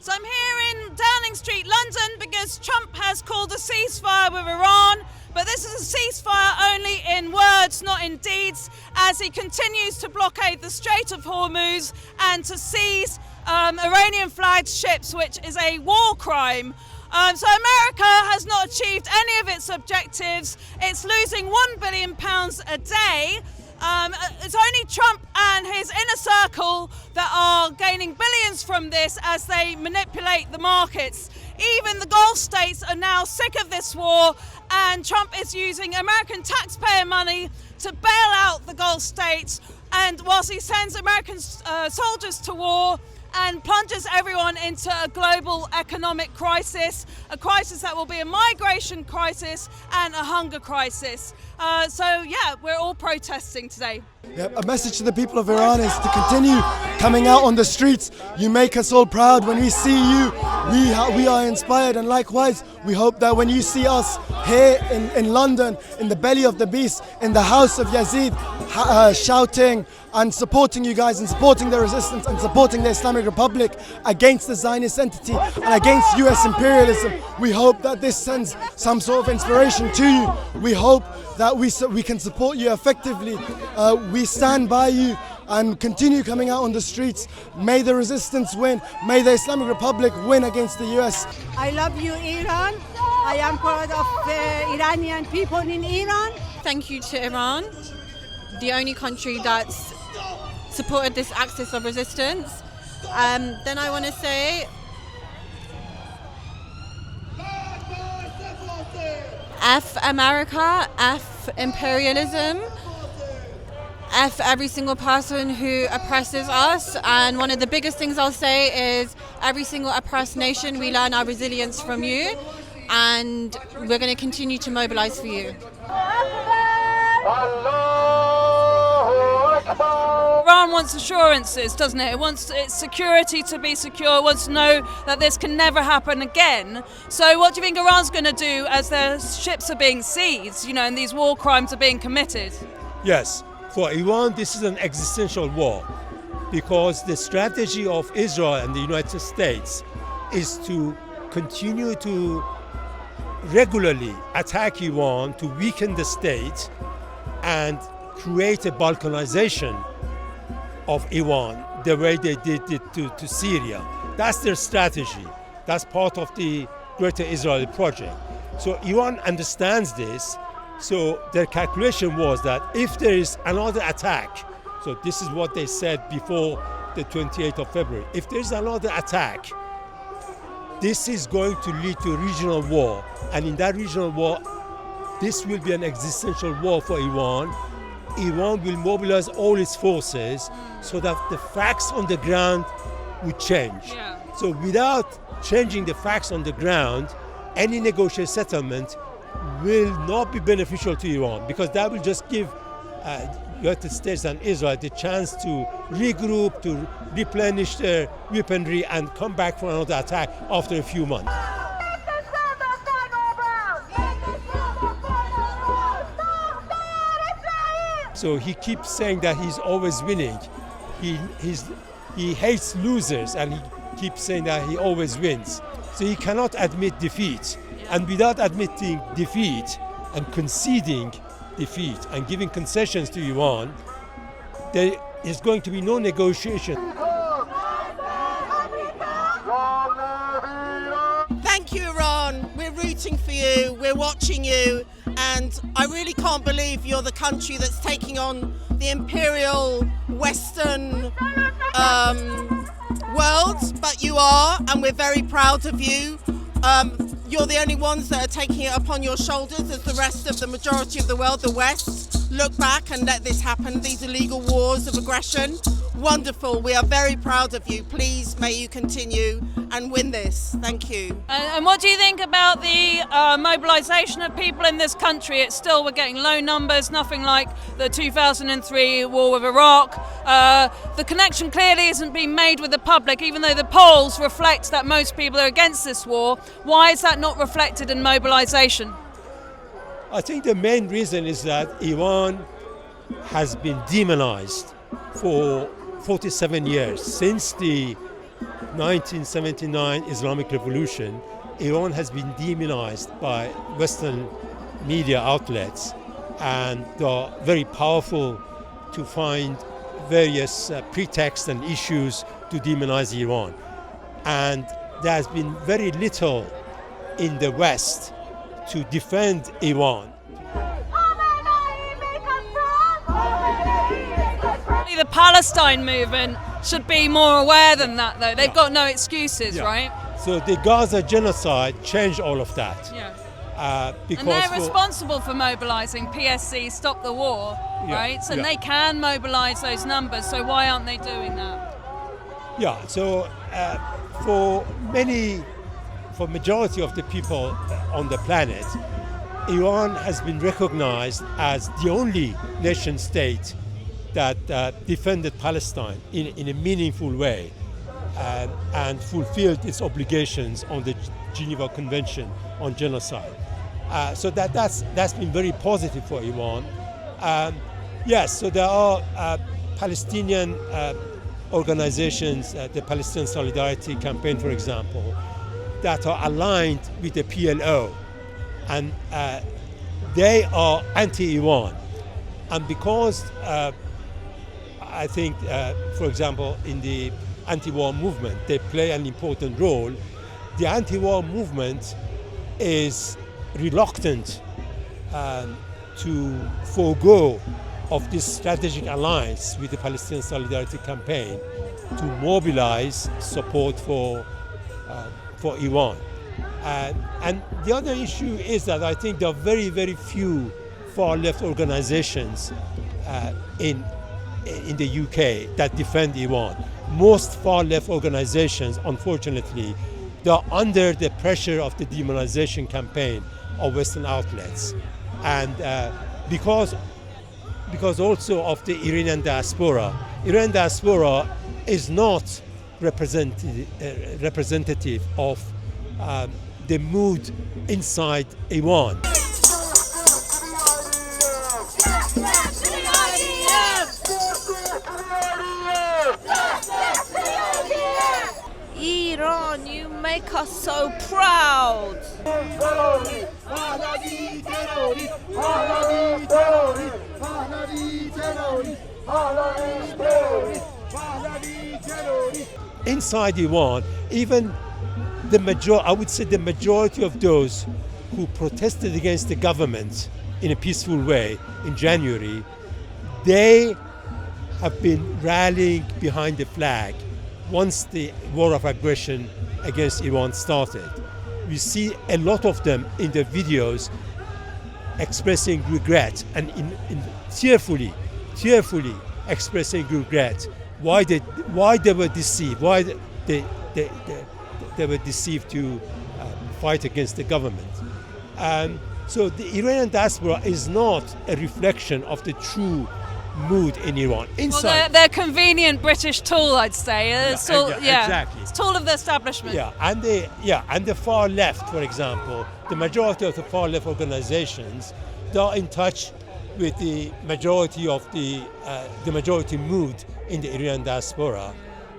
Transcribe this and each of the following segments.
So I'm here in Downing Street, London, because Trump has called a ceasefire with Iran, but this is a ceasefire only in words, not in deeds, as he continues to blockade the Strait of Hormuz and to seize Iranian flagged ships, which is a war crime. So America has not achieved any of its objectives. It's losing £1 billion a day. It's only Trump and his inner circle that are gaining billions from this as they manipulate the markets. Even the Gulf states are now sick of this war, and Trump is using American taxpayer money to bail out the Gulf states, and whilst he sends American soldiers to war and plunges everyone into a global economic crisis, a crisis that will be a migration crisis and a hunger crisis. We're all protesting today. A message to the people of Iran is to continue coming out on the streets. You make us all proud. When we see you, we are inspired, and likewise, we hope that when you see us here in London, in the belly of the beast, in the house of Yazid, shouting and supporting you guys and supporting the resistance and supporting the Islamic Republic against the Zionist entity and against US imperialism, we hope that this sends some sort of inspiration to you. We hope that we can support you effectively. We stand by you and continue coming out on the streets. May the resistance win. May the Islamic Republic win against the US. I love you, Iran. I am proud of the Iranian people in Iran. Thank you to Iran, the only country that's supported this axis of resistance. Then I want to say F America, F imperialism, F every single person who oppresses us. And one of the biggest things I'll say is every single oppressed nation, we learn our resilience from you, and we're going to continue to mobilise for you. Iran wants assurances, doesn't it? It wants its security to be secure. It wants to know that this can never happen again. So what do you think Iran's going to do as their ships are being seized, and these war crimes are being committed? Yes, for Iran this is an existential war, because the strategy of Israel and the United States is to continue to regularly attack Iran to weaken the state and create a balkanization of Iran the way they did it to Syria. That's their strategy. That's part of the greater Israeli project. So Iran understands this. So their calculation was that if there is another attack, so this is what they said before the 28th of February, if there is another attack, this is going to lead to a regional war. And in that regional war, this will be an existential war for Iran. Iran will mobilize all its forces so that the facts on the ground would change. Yeah. So without changing the facts on the ground, any negotiated settlement will not be beneficial to Iran, because that will just give United States and Israel the chance to regroup, to replenish their weaponry and come back for another attack after a few months. So he keeps saying that he's always winning. He hates losers, and he keeps saying that he always wins. So he cannot admit defeat. And without admitting defeat and conceding defeat and giving concessions to Iran, there is going to be no negotiation. Thank you, Iran. We're rooting for you. We're watching you. And I really can't believe you're the country that's taking on the Imperial Western world, but you are, and we're very proud of you. You're the only ones that are taking it upon your shoulders as the rest of the majority of the world, the West, look back and let this happen, these illegal wars of aggression. Wonderful. We are very proud of you. Please, may you continue and win this. Thank you. And what do you think about the mobilisation of people in this country? We're getting low numbers, nothing like the 2003 war with Iraq. The connection clearly isn't being made with the public, even though the polls reflect that most people are against this war. Why is that not reflected in mobilisation? I think the main reason is that Iran has been demonized for 47 years since the 1979 Islamic Revolution, Iran has been demonized by Western media outlets, and they are very powerful to find various pretexts and issues to demonize Iran. And there has been very little in the West to defend Iran. The Palestine movement should be more aware than that, though. They've got no excuses, right? So the Gaza genocide changed all of that. Yeah. Because And they're responsible for mobilising PSC, Stop the War, right? And they can mobilise those numbers, so why aren't they doing that? Yeah, so for majority of the people on the planet, Iran has been recognized as the only nation state that defended Palestine in a meaningful way and fulfilled its obligations on the Geneva Convention on Genocide. So that's been very positive for Iran. Yes, so there are Palestinian organizations, the Palestinian Solidarity Campaign, for example, that are aligned with the PLO, and they are anti-Iran. And because I think, for example, in the anti-war movement, they play an important role, the anti-war movement is reluctant to forego of this strategic alliance with the Palestinian Solidarity Campaign to mobilize support for Iran. And the other issue is that I think there are very, very few far-left organizations in the UK that defend Iran. Most far-left organizations, unfortunately, they are under the pressure of the demonization campaign of Western outlets. And because also of the Iranian diaspora is not representative of the mood inside Iran. Iran, you make us so proud. Inside Iran, even I would say the majority of those who protested against the government in a peaceful way in January, they have been rallying behind the flag once the war of aggression against Iran started. We see a lot of them in the videos expressing regret and tearfully expressing regret why they were deceived, why they were deceived to fight against the government. So the Iranian diaspora is not a reflection of the true mood in Iran. Inside, well, they're convenient British tool, I'd say. Exactly. It's tool of the establishment. And the far left, for example, the majority of the far left organizations, they are in touch with the majority of the majority mood in the Iranian diaspora,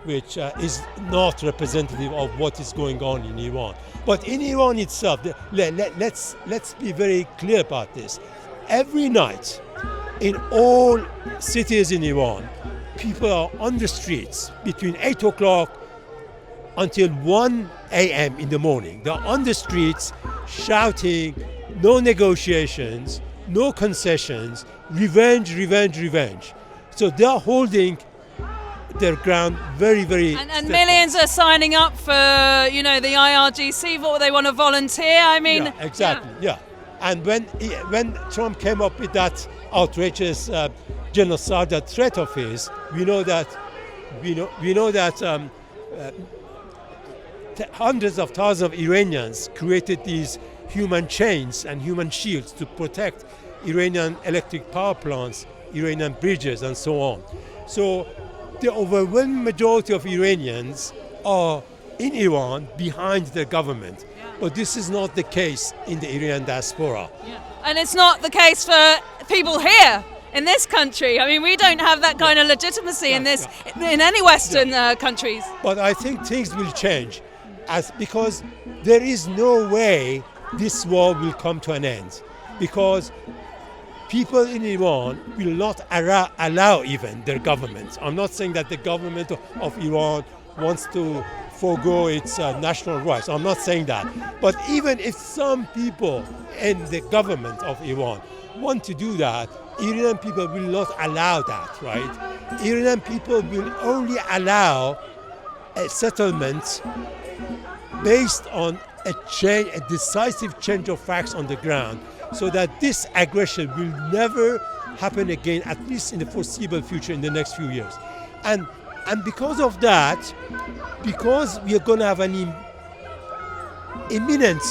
which is not representative of what is going on in Iran. But in Iran itself, let's be very clear about this. Every night, in all cities in Iran, people are on the streets between 8 o'clock until 1 a.m. in the morning. They're on the streets shouting, no negotiations, no concessions, revenge, revenge, revenge. So they're holding their ground very, very and millions are signing up for, the IRGC, what they want to volunteer. I mean, exactly. And when Trump came up with that outrageous genocidal threat of his, we know that hundreds of thousands of Iranians created these human chains and human shields to protect Iranian electric power plants, Iranian bridges, and so on. So the overwhelming majority of Iranians are in Iran behind their government. But this is not the case in the Iranian diaspora. And it's not the case for people here in this country. I mean, we don't have that kind of legitimacy in any Western countries. But I think things will change, because there is no way this war will come to an end, because people in Iran will not allow even their government. I'm not saying that the government of Iran wants to forego its national rights. I'm not saying that. But even if some people in the government of Iran want to do that, Iranian people will not allow that, right? Iranian people will only allow a settlement based on a decisive change of facts on the ground, so that this aggression will never happen again, at least in the foreseeable future, in the next few years. And because of that, because we are going to have an imminent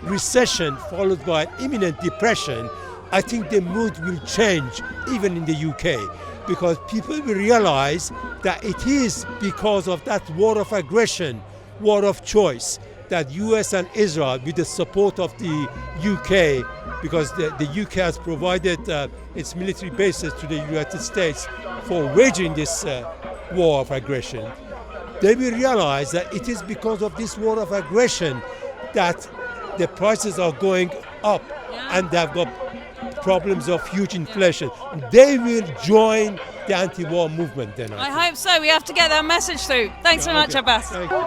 recession followed by an imminent depression, I think the mood will change even in the UK, because people will realize that it is because of that war of aggression, war of choice, that US and Israel, with the support of the UK, because the UK has provided its military bases to the United States for waging this war of aggression, they will realize that it is because of this war of aggression that the prices are going up and they've got problems of huge inflation. They will join the anti-war movement then. I hope so. We have to get that message through. Thanks so much, Abbas. Thank you.